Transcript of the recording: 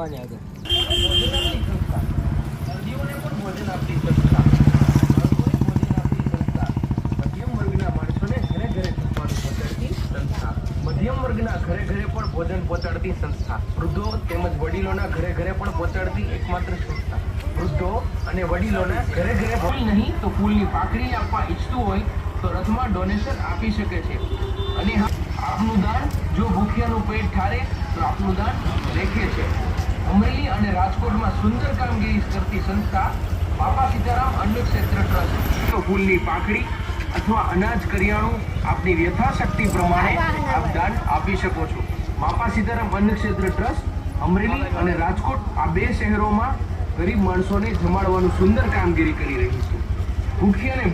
આની આગળ. દર્દીઓને પણ ભોજન આપતી સંસ્થા, બાળકોને ભોજન આપતી સંસ્થા, મધ્યમ વર્ગના માણસોને ઘરે ઘરે જમવાનું પહોંચાડતી સંસ્થા, મધ્યમ વર્ગના ઘરે ઘરે પણ ભોજન પહોંચાડતી સંસ્થા, વૃદ્ધો તેમજ વડીલોના ઘરે ઘરે પણ પહોંચાડતી એકમાત્ર સંસ્થા. વૃદ્ધો અને વડીલોના ઘરે ઘરે ફૂલ નહીં તો ફૂલની પાકડી આપવા ઈચ્છતું હોય તો રથમાં ડોનેશન આપી શકે છે. અને આપનું દાન જો ભૂખ્યાનું પેટ ઠારે તો આપનું દાન લેખે છે. અમરેલી અને રાજકોટમાં સુંદર કામગીરી કરતી સંસ્થા બાપા સીતારામ અન્ન ક્ષેત્ર ટ્રસ્ટ. તો ફૂલની પાકડી અથવા અનાજ કરિયાણું આપની યથાશક્તિ પ્રમાણે આપ દાન આપી શકો છો. બાપા સીતારામ અન્ન ક્ષેત્ર ટ્રસ્ટ અમરેલી અને રાજકોટ આ બે શહેરોમાં ગરીબ માણસોને જમાડવાનું સુંદર કામગીરી કરી રહી છે. ભૂખ્યાને